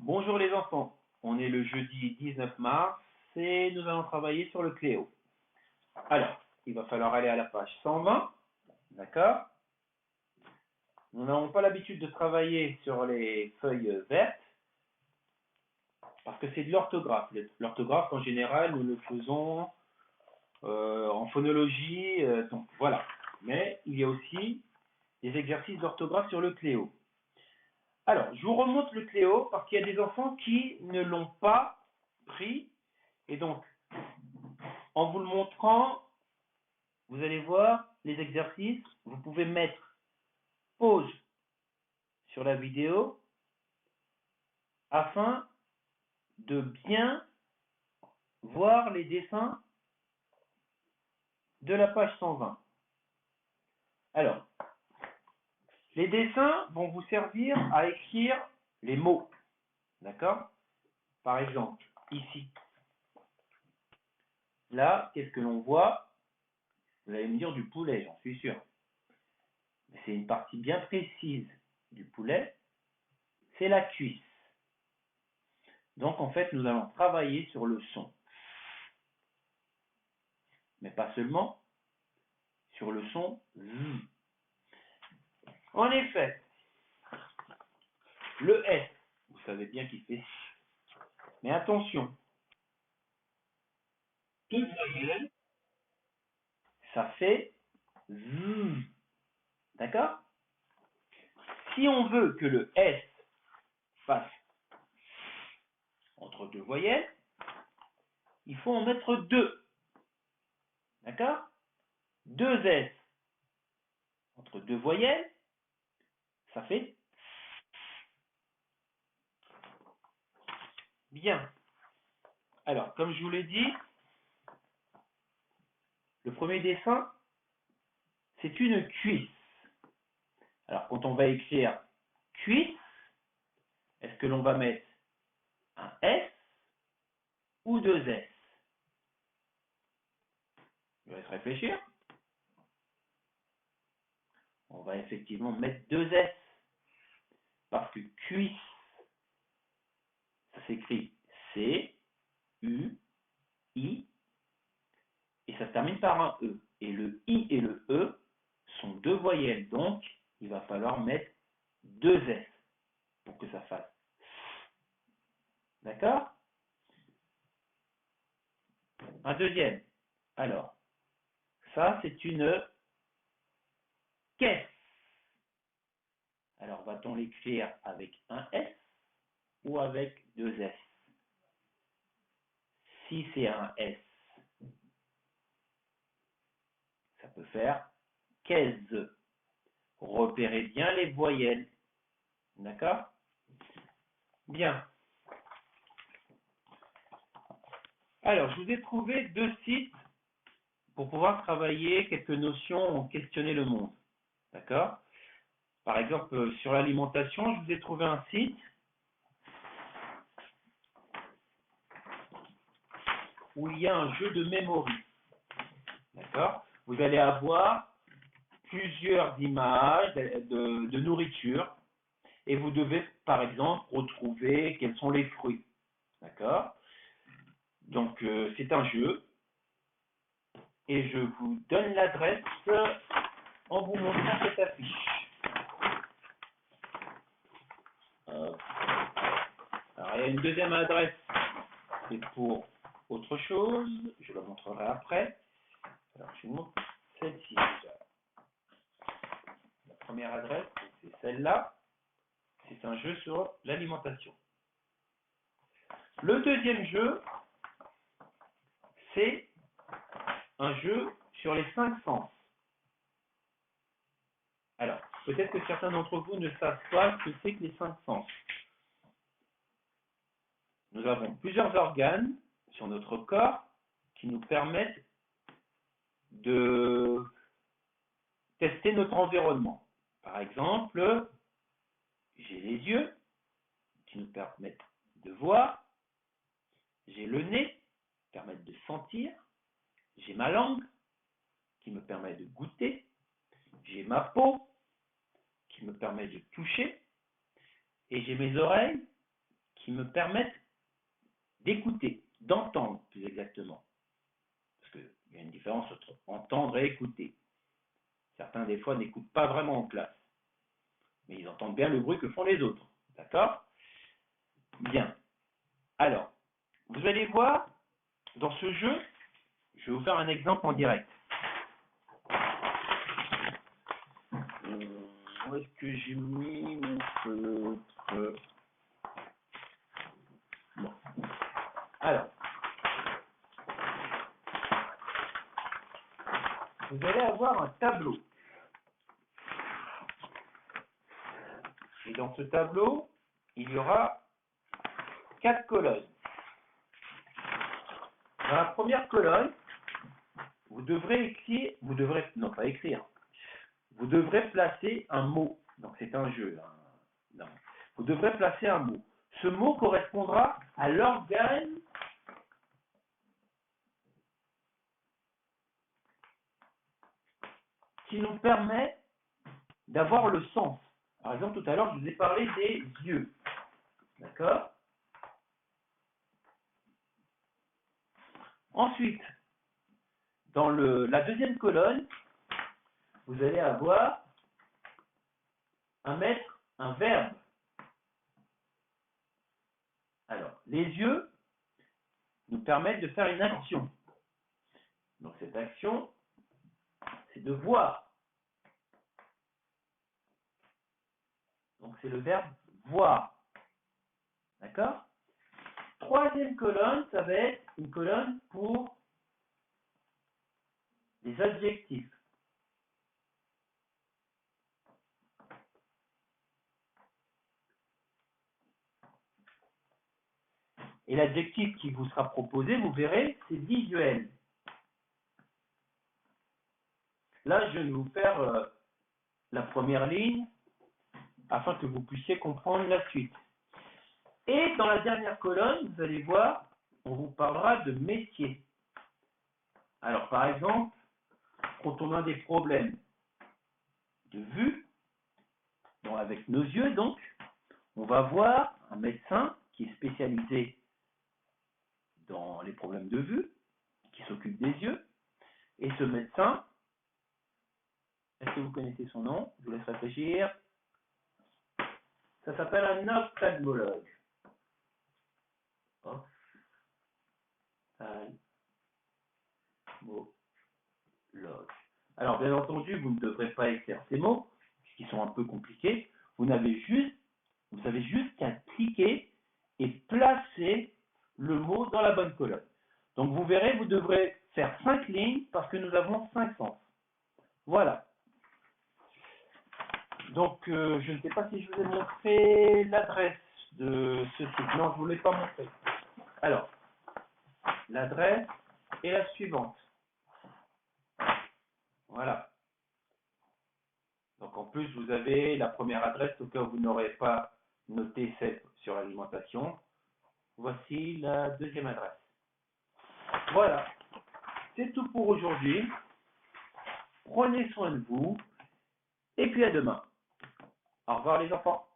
Bonjour les enfants, on est le jeudi 19 mars et nous allons travailler sur le Cléo. Alors, il va falloir aller à la page 120, d'accord? Nous n'avons pas l'habitude de travailler sur les feuilles vertes parce que c'est de l'orthographe. L'orthographe en général, nous le faisons en phonologie, donc voilà. Mais il y a aussi des exercices d'orthographe sur le Cléo. Alors, je vous remonte le Cléo parce qu'il y a des enfants qui ne l'ont pas pris et donc en vous le montrant, vous allez voir les exercices. Vous pouvez mettre pause sur la vidéo afin de bien voir les dessins de la page 120. Alors, les dessins vont vous servir à écrire les mots. D'accord? Par exemple, ici. Là, qu'est-ce que l'on voit? Vous allez me dire du poulet, j'en suis sûr. Mais c'est une partie bien précise du poulet. C'est la cuisse. Donc, en fait, nous allons travailler sur le son. Mais pas seulement, sur le son Z. En effet, le S, vous savez bien qu'il fait S. Mais attention, toute voyelle, ça fait Z. D'accord? Si on veut que le S passe entre deux voyelles, il faut en mettre deux. D'accord? Deux S entre deux voyelles, ça fait bien. Alors, comme je vous l'ai dit, le premier dessin, c'est une cuisse. Alors, quand on va écrire cuisse, est-ce que l'on va mettre un S ou deux S? Je vous laisse réfléchir. On va effectivement mettre deux S. Parce que cuisse, ça s'écrit C, U, I, et ça se termine par un E. Et le I et le E sont deux voyelles, donc il va falloir mettre deux S pour que ça fasse. D'accord? Un deuxième. Alors, ça c'est une caisse. Alors, va-t-on l'écrire avec un S ou avec deux S? Si c'est un S, ça peut faire caisse. Repérez bien les voyelles. D'accord? Bien. Alors, je vous ai trouvé deux sites pour pouvoir travailler quelques notions, questionner le monde. D'accord? Par exemple, sur l'alimentation, je vous ai trouvé un site où il y a un jeu de memory. D'accord? Vous allez avoir plusieurs images de nourriture et vous devez, par exemple, retrouver quels sont les fruits. D'accord? Donc, c'est un jeu et je vous donne l'adresse en vous montrant cette affiche. Alors, il y a une deuxième adresse, c'est pour autre chose, je la montrerai après. Alors, je vous montre celle-ci déjà. La première adresse, c'est celle-là. C'est un jeu sur l'alimentation. Le deuxième jeu, c'est un jeu sur les cinq sens. Alors, peut-être que certains d'entre vous ne savent pas ce que c'est que les cinq sens. Nous avons plusieurs organes sur notre corps qui nous permettent de tester notre environnement. Par exemple, j'ai les yeux qui nous permettent de voir, j'ai le nez qui permet de sentir, j'ai ma langue qui me permet de goûter, j'ai ma peau qui me permet de toucher, et j'ai mes oreilles qui me permettent d'écouter, d'entendre plus exactement. Parce qu'il y a une différence entre entendre et écouter. Certains, des fois, n'écoutent pas vraiment en classe, mais ils entendent bien le bruit que font les autres. D'accord? Bien. Alors, vous allez voir, dans ce jeu, je vais vous faire un exemple en direct. Où est-ce que j'ai mis mon feutre? Bon. Alors, vous allez avoir un tableau. Et dans ce tableau, il y aura 4 colonnes. Dans la première colonne, vous devrez placer un mot. Donc c'est un jeu. Non. Vous devrez placer un mot. Ce mot correspondra à l'organe qui nous permet d'avoir le sens. Par exemple, tout à l'heure, je vous ai parlé des yeux. D'accord? Ensuite, dans la deuxième colonne, vous allez avoir un verbe. Alors, les yeux nous permettent de faire une action. Donc, cette action, c'est de voir. Donc, c'est le verbe voir. D'accord? Troisième colonne, ça va être une colonne pour les adjectifs. Et l'adjectif qui vous sera proposé, vous verrez, c'est visuel. Là, je vais vous faire la première ligne afin que vous puissiez comprendre la suite. Et dans la dernière colonne, vous allez voir, on vous parlera de métier. Alors, par exemple, quand on a des problèmes de vue, bon, avec nos yeux donc, on va voir un médecin qui est spécialisé dans les problèmes de vue, qui s'occupe des yeux. Et ce médecin, est-ce que vous connaissez son nom? Je vous laisse réfléchir. Ça s'appelle un ophtalmologue. Ophtalmologue. Alors, bien entendu, vous ne devrez pas écrire ces mots, qui sont un peu compliqués. Vous avez juste qu'à cliquer et placer le mot dans la bonne colonne. Donc, vous verrez, vous devrez faire 5 lignes parce que nous avons 5 sens. Voilà. Donc, je ne sais pas si je vous ai montré l'adresse de ce site. Non, je ne vous l'ai pas montré. Alors, l'adresse est la suivante. Voilà. Donc, en plus, vous avez la première adresse au cas où vous n'aurez pas noté celle sur l'alimentation. Voici la deuxième adresse. Voilà. C'est tout pour aujourd'hui. Prenez soin de vous. Et puis à demain. Au revoir les enfants.